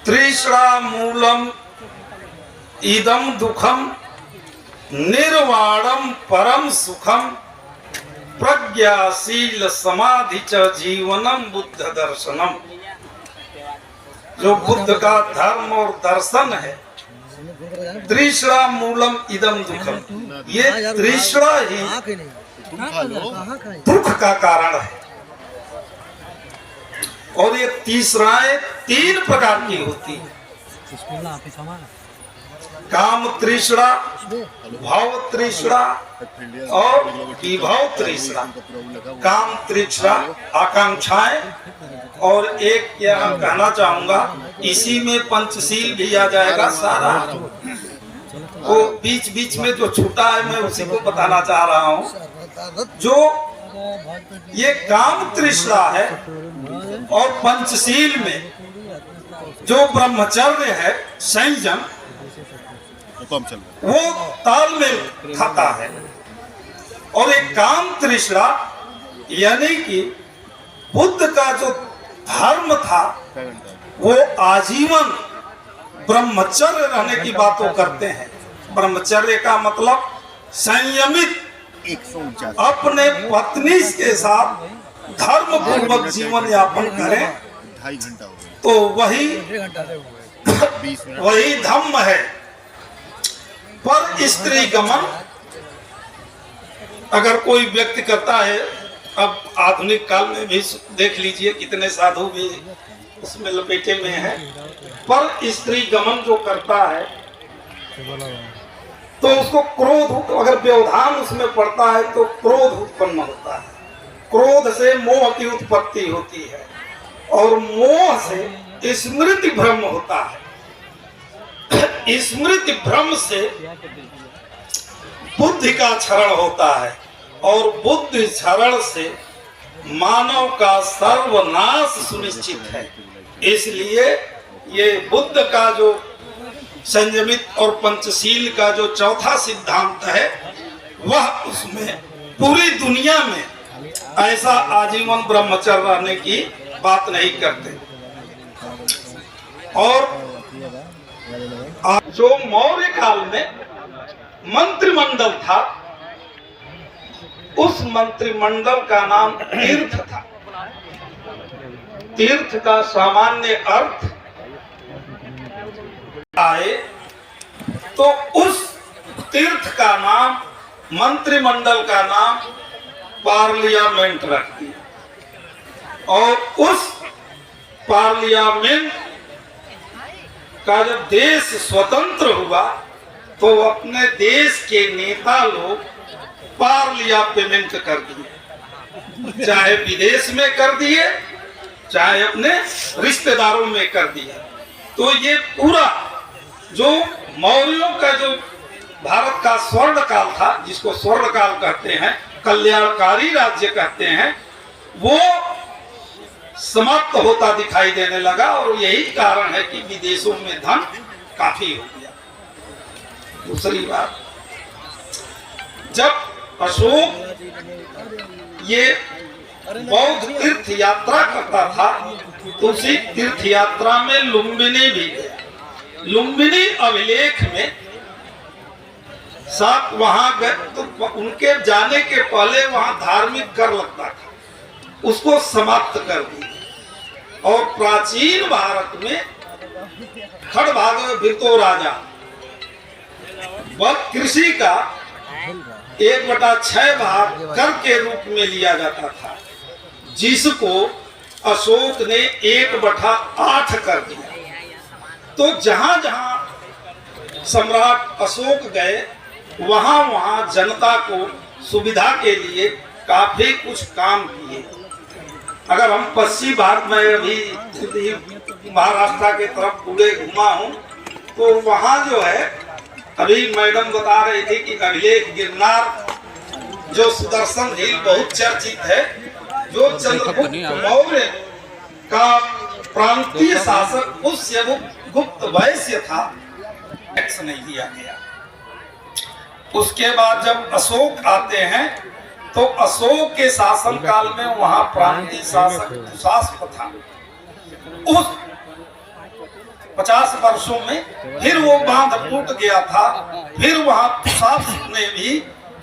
त्रिषणा मूलम इदम दुखम निर्वाणम परम सुखम प्रज्ञाशील समाधि च जीवनम बुद्ध दर्शनम। जो बुद्ध का धर्म और दर्शन है, त्रिषणा मूलम इदम दुखम, ये त्रिषणा ही दुख का कारण है। और ये तीसराएं 3 प्रकार की होती है। काम तृष्णा, भाव तृष्णा और विभव तृष्णा। काम तृष्णा आकांक्षाएं, और एक यह कहना चाहूंगा, इसी में पंचशील भी आ जाएगा सारा। वो बीच बीच में जो छूटा है मैं उसी को बताना चाह रहा हूँ। जो ये काम तृष्णा है और पंचशील में जो ब्रह्मचर्य है, संयम, वो तालमेल खाता है। और एक काम तृष्णा यानी कि बुद्ध का जो धर्म था वो आजीवन ब्रह्मचर्य रहने की बातों करते हैं। ब्रह्मचर्य का मतलब संयमित अपने पत्नी के साथ धर्म पूर्वक जीवन यापन करें, तो वही धम्म है। पर स्त्री गमन अगर कोई व्यक्ति करता है, अब आधुनिक काल में भी देख लीजिए कितने साधु भी उसमें लपेटे में है, पर स्त्री गमन जो करता है तो उसको क्रोध, अगर व्यवधान उसमें पड़ता है तो क्रोध उत्पन्न होता है। क्रोध से मोह की उत्पत्ति होती है और मोह से स्मृति भ्रम होता है। स्मृति भ्रम से बुद्धि का क्षरण होता है और बुद्धि क्षरण से मानव का सर्वनाश सुनिश्चित है। इसलिए ये बुद्ध का जो संयमित और पंचशील का जो चौथा सिद्धांत है, वह उसमें पूरी दुनिया में ऐसा आजीवन ब्रह्मचर्य रहने की बात नहीं करते। और जो मौर्य काल में मंत्रिमंडल था, उस मंत्रिमंडल का नाम तीर्थ था। तीर्थ का सामान्य अर्थ आए तो उस तीर्थ का नाम, मंत्रिमंडल का नाम पार्लियामेंट रख दिया। और उस पार्लियामेंट का जब देश स्वतंत्र हुआ तो अपने देश के नेता लोग पार्लियामेंट कर दिए, चाहे विदेश में कर दिए चाहे अपने रिश्तेदारों में कर दिए। तो ये पूरा जो मौर्यों का जो भारत का स्वर्ण काल था, जिसको स्वर्ण काल कहते हैं, कल्याणकारी राज्य कहते हैं, वो समाप्त होता दिखाई देने लगा। और यही कारण है कि विदेशों में धन काफी हो गया। दूसरी बात, जब अशोक ये बौद्ध तीर्थ यात्रा करता था तो उसी तीर्थ यात्रा में लुम्बिनी भी गया। लुम्बिनी अभिलेख में साथ वहां गए तो उनके जाने के पहले वहां धार्मिक कर लगता था, उसको समाप्त कर दिया। और प्राचीन भारत में खड़भाग भिरतो राजा वह कृषि का 1/6 भाग कर के रूप में लिया जाता था, जिसको अशोक ने 1/8 कर दिया। तो जहां जहां सम्राट अशोक गए वहां वहां जनता को सुविधा के लिए काफी कुछ काम किए। अगर हम पश्चिम भारत में अभी महाराष्ट्र के तरफ पूरे घुमा हूं तो वहां जो है, अभी मैडम बता रही थी कि अभिलेख गिरनार जो सुदर्शन झील बहुत चर्चित है, जो चंद्रगुप्त मौर्य का प्रांतीय शासक पुष्यगुप्त वैश्य था, टैक्स नहीं दिया गया। उसके बाद जब अशोक आते हैं तो अशोक के शासन काल में वहां प्रांतीय शासक दुशासन था। उस 50 वर्षों में फिर वो बांध टूट गया था। फिर वहां प्रशासन ने भी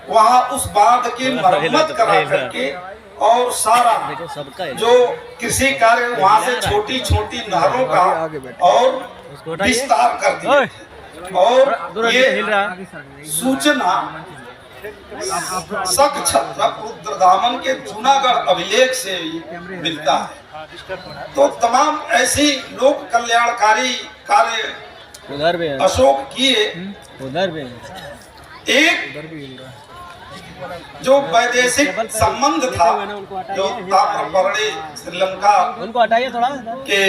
वहां उस बांध की मरम्मत करा करके और सारा जो कृषि कार्य वहां से छोटी छोटी नहरों का और विस्तार कर दिया। और ये सूचना शक छत्रक रुद्रदामन के जूनागढ़ अभिलेख से मिलता है। तो तमाम ऐसी लोक कल्याणकारी कार्य अशोक किए। एक जो वैदेशिक संबंध था, जो ताम्रपर्णी श्रीलंका के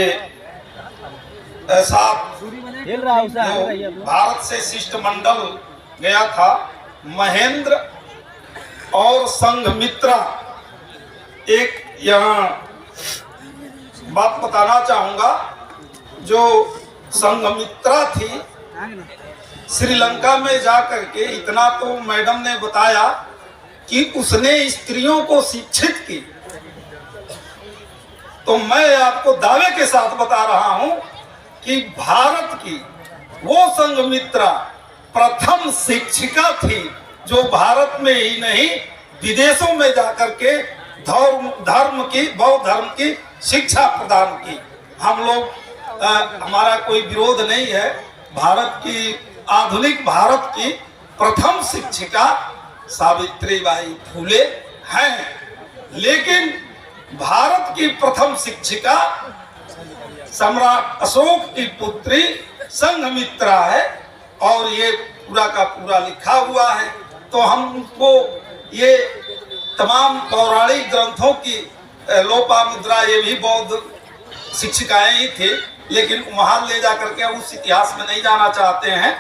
साथ जो भारत से शिष्टमंडल गया था, महेंद्र और संघमित्रा। एक यहाँ बात बताना चाहूंगा, जो संघमित्रा थी श्रीलंका में जाकर के, इतना तो मैडम ने बताया कि उसने स्त्रियों को शिक्षित की। तो मैं आपको दावे के साथ बता रहा हूं कि भारत की वो संघमित्रा प्रथम शिक्षिका थी, जो भारत में ही नहीं विदेशों में जाकर के बौद्ध धर्म की शिक्षा प्रदान की। हम लोग हमारा कोई विरोध नहीं है। भारत की आधुनिक भारत की प्रथम शिक्षिका सावित्रीबाई फुले हैं, लेकिन भारत की प्रथम शिक्षिका सम्राट अशोक की पुत्री संघमित्रा है। और ये पूरा का पूरा लिखा हुआ है। तो हमको ये तमाम पौराणिक ग्रंथों की लोपामुद्रा ये भी बौद्ध शिक्षिकाएं ही थे, लेकिन वहां ले जाकर के उस इतिहास में नहीं जाना चाहते हैं।